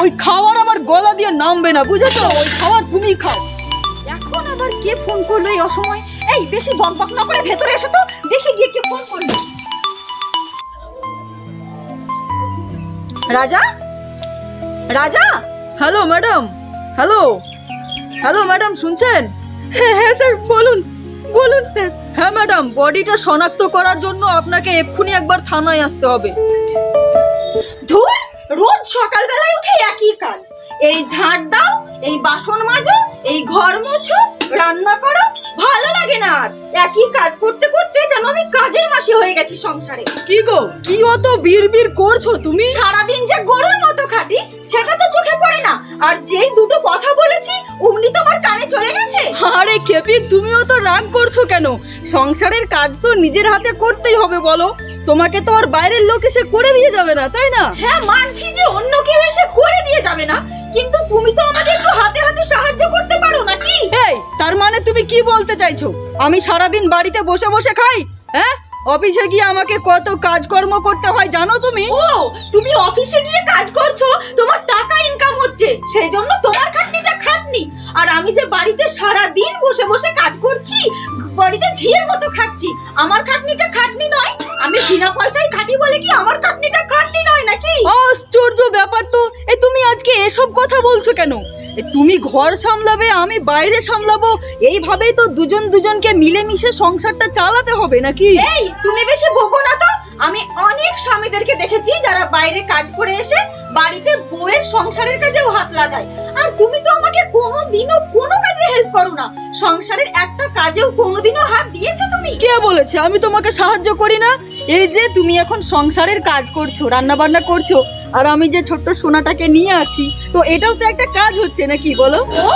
ওই খাবার আমার গলা দিয়ে নামবে না, বুঝেছো? ওই খাবার তুমি খাও। এখন আবার কে ফোন করলো এই অসময়? এই বেশি বকবক না করে ভেতরে এসো তো, দেখি গিয়ে কে ফোন করলো। রাজা, রাজা। Hello madam, hello hello madam, শুনছেন? হ্যাঁ হ্যাঁ স্যার, বলুন বলুন স্যার। হ্যাঁ ম্যাডাম, বডিটা শনাক্ত করার জন্য আপনাকে এক্ষুনি একবার থানায় আসতে হবে। ধুর, রোজ সকালবেলায় উঠে একই কাজ। এই ঝাড় দাও, এই বাসন মাজো, এই ঘর মোছো, রান্না করো, ভালো লাগে না আর। একই কাজ করতে করতে যেন আমি কাজের মাসি হয়ে গেছি সংসারে। কি গো, কি অত বিড়বিড় করছো তুমি? সারাদিন যে গরুর মতো খাটি সেটা তো চোখে পড়ে না, আর যেই দুটো কথা বলেছি অমনি তোমার কানে চলে গেছে। আরে খেপি, তুমিও তো রাগ করছো কেন? সংসারের কাজ তো নিজের হাতে করতেই হবে, বলো। তোমাকে তো আর বাইরের লোক এসে করে দিয়ে যাবে না, তাই না? হ্যাঁ মানছি যে অন্য কেউ এসে করে দিয়ে যাবে না, কিন্তু তুমি তো আমাদের একটু হাতে হাতে সাহায্য করতে পারো নাকি? এই, তার মানে তুমি কি বলতে চাইছো? আমি সারাদিন বাড়িতে বসে বসে খাই? হ্যাঁ, অফিসে গিয়ে আমাকে কত কাজকর্ম করতে হয় জানো তুমি? ও, তুমি অফিসে গিয়ে কাজ করছো, তোমার টাকা ইনকাম হচ্ছে, সেই জন্য তোমার খাটনিটা খাটনি। আর আমি যে বাড়িতে সারা দিন বসে বসে কাজ করছি, বাড়িতে ঝিয়ের মতো খাটছি, আমার খাটনিটা খাটনি নয়? আমি বিনা পয়সায় খাটি বলে কি আমার খাটনিটা খাটনি নয় নাকি? আশ্চর্য ব্যাপার তো। এই তুমি আজকে এসব কথা বলছো কেন? তুমি ঘর সামলাবে, আমি বাইরে সামলাবো, এইভাবেই তো দুজন দুজনকে মিলেমিশে সংসারটা চালাতে হবে নাকি? এই, তুমি বেশি বকো না তো। আমি অনেক স্বামীদেরকে দেখেছি যারা বাইরে কাজ করে এসে বাড়িতে বউয়ের সংসারের কাজেও হাত লাগায়, আর তুমি তো আমাকে কোনোদিনও কোনো কাজে হেল্প করো না। সংসারের একটা কাজেও কোনোদিনও হাত দিয়েছো তুমি? কে বলেছে আমি তোমাকে সাহায্য করি না? এই যে তুমি এখন সংসারের কাজ করছো, রান্না বান্না করছো, আর আমি যে ছোট্ট সোনাটাকে নিয়ে আছি, তো এটাও তো একটা কাজ হচ্ছে নাকি বলো? ও,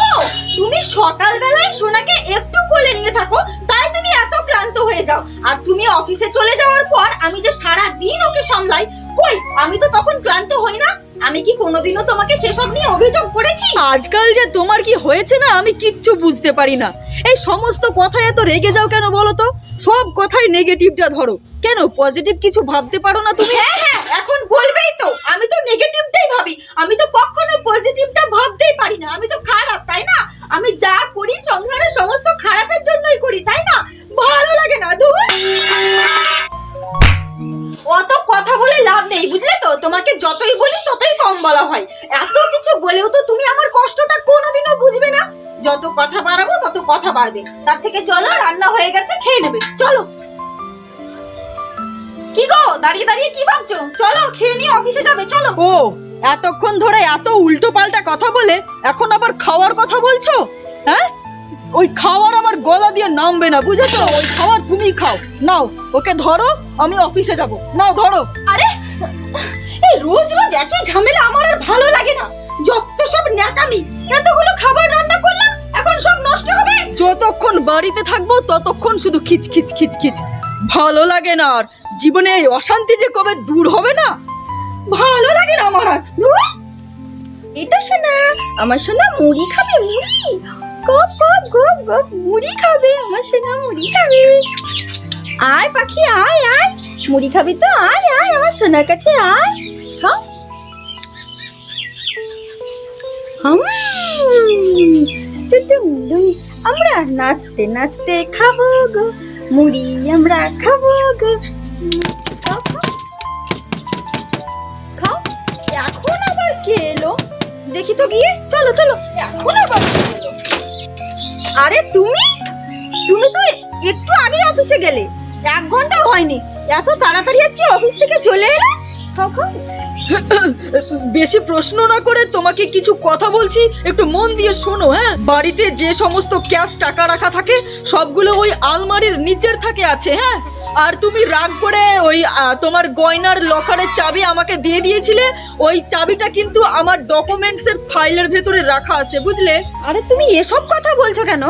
তুমি সকালবেলায় সোনাকে একটু কোলে নিয়ে থাকো, তাই তুমি এত ক্লান্ত হয়ে যাও। আর তুমি অফিসে চলে যাওয়ার পর আমি যে সারা দিন ওকে সামলাই, কই আমি তো তখন ক্লান্ত হই না? আমি কি কোনোদিনও তোমাকে সেসব নিয়ে অভিযোগ করেছি? আজকাল যে তোমার কি হয়েছে না, আমি কিচ্ছু বুঝতে পারি না। এই সমস্ত কথায় এত রেগে যাও কেন বলো তো? সব কথাই নেগেটিভটা ধরো কেন? পজিটিভ কিছু ভাবতে পারো না তুমি? হ্যাঁ হ্যাঁ, এখন বলবেই তো, আমি তো নেগেটিভটাই ভাবি, আমি তো কখনো পজিটিভটা ভাবতেই পারি না। আমি তো খারাপ, তাই না? আমি যা করি সংসারের সমস্ত খারাপের জন্যই করি, তাই না? ভালো লাগে না। ধুর, অত কথা বলে লাভ নেই, বুঝলে তো? তোমাকে যতই বলি ততই কম বলা হয়। এত কিছু বলেও তো তুমি আমার কষ্টটা কোনোদিনও বুঝবে না। যত কথা বাড়াবো তত কথা বাড়বে। তার থেকে চলো, রান্না হয়ে গেছে, খেয়ে নেবে, চলো। কি গো, দাঁড়িয়ে দাঁড়িয়ে কি ভাবছো? চলো খেয়ে নিয়ে অফিসে যাবে, চলো। ও, এতক্ষণ ধরে এত উল্টো পাল্টা কথা বলে এখন আবার খাওয়ার কথা বলছো? হ্যাঁ, ওই খাবার আমার গলা দিয়ে নামবে না, বুঝেছো? ওই খাবার তুমি খাও। নাও, ওকে ধরো, আমি অফিসে যাব। নাও ধরো। আরে, এই রোজ রোজ একই ঝামেলা আমার আর ভালো লাগে না। যত সব ন্যাকামি, এতগুলো খাবার রান্না করলাম, এখন সব নষ্ট হবে। যতক্ষণ বাড়িতে থাকবো ততক্ষণ শুধু খিচ খিচ খিচ খিচ, ভালো লাগে না। আর জীবনে এই অশান্তি যে কবে দূর হবে না, ভালো লাগে না আমার আর। এই তো সোনা, আমার সোনা মুড়ি খাবে, মুড়ি। গপ গপ গপ গপ, মুড়ি খাবে আমার সোনা, মুড়ি খাবে। আয় পাখি, আয় আয়, মুড়ি খাবি তো? আয় আয় আমার সোনার কাছে আয়, খাও। আমরা নাচতে নাচতে খাবো গো মুড়ি, আমরা খাবো গো। খাও খাও খাও। এখন আবার কে এলো দেখি তো গিয়ে, চলো চলো। এখন আবার কে এলো? আরে তুমি তুমি তো একটু আগে অফিসে গেলে, 1 ঘন্টা হয়নি, এত তাড়াতাড়ি আজকে অফিস থেকে চলে এলে? খাও খাও। বেশি প্রশ্ন না করে তোমাকে কিছু কথা বলছি, একটু মন দিয়ে শোনো। হ্যাঁ, বাড়িতে যে সমস্ত ক্যাশ টাকা রাখা থাকে সবগুলো ওই আলমারির নিচের থাকে আছে। হ্যাঁ, আর তুমি রাগ করে ওই তোমার গয়নার লকারের চাবি আমাকে দিয়ে দিয়েছিলে, ওই চাবিটা কিন্তু আমার ডকুমেন্টসের ফাইলের ভেতরে রাখা আছে, বুঝলে? আরে তুমি এসব কথা বলছো কেন?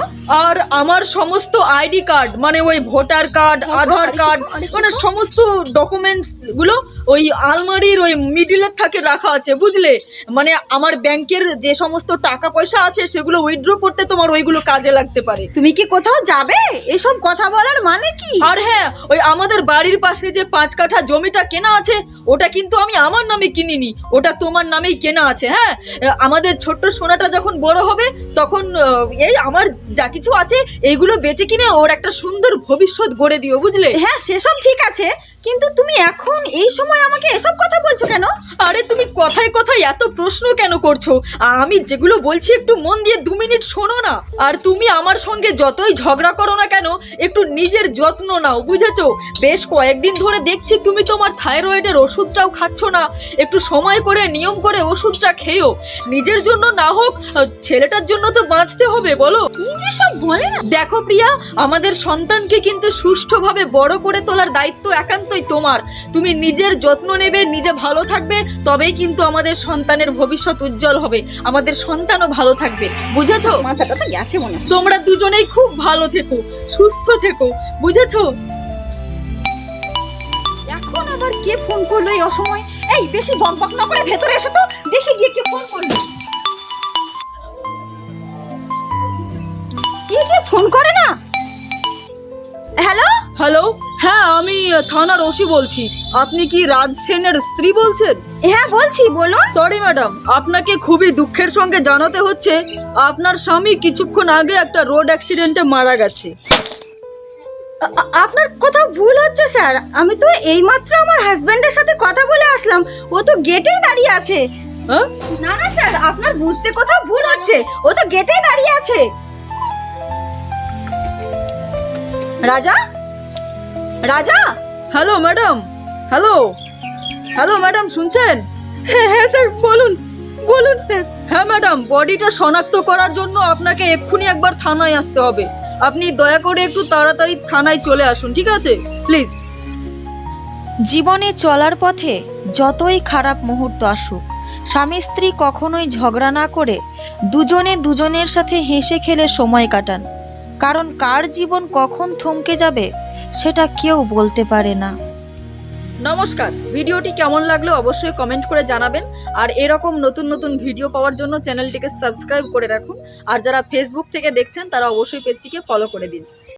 আর আমার সমস্ত আইডি কার্ড, মানে ওই ভোটার কার্ড, আধার কার্ড, মানে সমস্ত ডকুমেন্টস গুলো ওই আলমারির ওই মিডিলের থাকে রাখা আছে, বুঝলে? মানে আমার ব্যাংকের যে সমস্ত টাকা পয়সা আছে সেগুলো উইথড্র করতে তোমার ওইগুলো কাজে লাগতে পারে। তুমি কি কোথাও যাবে? এসব কথা বলার মানে কি? আর হ্যাঁ, ওই আমাদের বাড়ির পাশে যে 5 কাঠা জমিটা কেনা আছে ওটা কিন্তু আমি আমার নামে কিনিনি, ওটা তোমার নামেই কেনা আছে। হ্যাঁ, আমাদের ছোট্ট সোনাটা যখন বড় হবে তখন এই আমার যা কিছু আছে এইগুলো বেচে কিনে ওর একটা সুন্দর ভবিষ্যৎ গড়ে দিও, বুঝলে? হ্যাঁ, সেসব ঠিক আছে, কিন্তু তুমি এখন এই সময় আমাকে এসব কথা বলছো কেন? আরে তুমি কথায় কথায় এত প্রশ্ন কেন করছো? আমি যেগুলো বলছি একটু মন দিয়ে 2 মিনিট শোনো না। আর তুমি আমার সঙ্গে যতই ঝগড়া করো না কেন একটু নিজের যত্ন নাও, বুঝেছো? বেশ কয়েকদিন ধরে দেখছি তুমি তোমার থাইরয়েডের ওষুধটাও খাচ্ছ না। একটু সময় করে নিয়ম করে ওষুধটা খেয়েও, নিজের জন্য না হোক ছেলেটার জন্য তো বাঁচতে হবে, বলো? কি যে সব বলে না। দেখো প্রিয়া, আমাদের সন্তানকে কিন্তু সুষ্ঠুভাবে বড় করে তোলার দায়িত্ব একান্তই তোমার। তুমি নিজের যত্ন নেবে, নিজে ভালো থাকবে, তবেই কিন্তু আমাদের সন্তানের ভবিষ্যৎ উজ্জ্বল হবে, আমাদের সন্তানও ভালো থাকবে, বুঝেছো? মাথাটা তো গেছে মনে হয়। তোমরা দুজনেই খুব ভালো থেকো, সুস্থ থেকো, বুঝেছো? এখন আবার কে ফোন করলো এই অসময়? এই বেশি বকবক না করে ভেতরে এসো তো, দেখি গিয়ে কে ফোন করলো। কে যে ফোন করে না? হ্যালো? হ্যালো, হ্যাঁ আমি থানার ওসি বলছি। আপনি কি রাজ সেনের স্ত্রী বলছেন? হ্যাঁ বলছি, বলুন। সরি ম্যাডাম, আপনাকে খুবই দুঃখের সঙ্গে জানাতে হচ্ছে আপনার স্বামী কিছুক্ষণ আগে একটা রোড অ্যাক্সিডেন্টে মারা গেছে। আপনার কোথাও ভুল হচ্ছে স্যার, আমি তো এইমাত্র আমার হাজবেন্ডের সাথে কথা বলে আসলাম, ও তো গেটেই দাঁড়িয়ে আছে। হ্যাঁ? না না স্যার, আপনার বুঝতে কোথাও ভুল হচ্ছে, ও তো গেটেই দাঁড়িয়ে আছে। রাজা, রাজা। Hello madam, hello hello madam, শুনছেন? হ্যাঁ হ্যাঁ স্যার, বলুন বলুন স্যার। হ্যাঁ ম্যাডাম, বডিটা শনাক্ত করার জন্য আপনাকে এক্ষুনি একবার থানায় আসতে হবে। আপনি দয়া করে একটু তাড়াতাড়ি থানায় চলে আসুন, ঠিক আছে? প্লিজ। জীবনে চলার পথে যতই খারাপ মুহূর্ত আসুক, স্বামী স্ত্রী কখনোই ঝগড়া না করে দুজনে দুজনের সাথে হেসে খেলে সময় কাটান, কারণ কার জীবন কখন থমকে যাবে সেটা কেউ বলতে পারে না। নমস্কার, ভিডিওটি কেমন লাগলো অবশ্যই কমেন্ট করে জানাবেন। আর এরকম নতুন নতুন ভিডিও পাওয়ার জন্য চ্যানেলটিকে সাবস্ক্রাইব করে রাখুন। আর যারা ফেসবুক থেকে দেখছেন তারা অবশ্যই পেজটিকে ফলো করে দিন।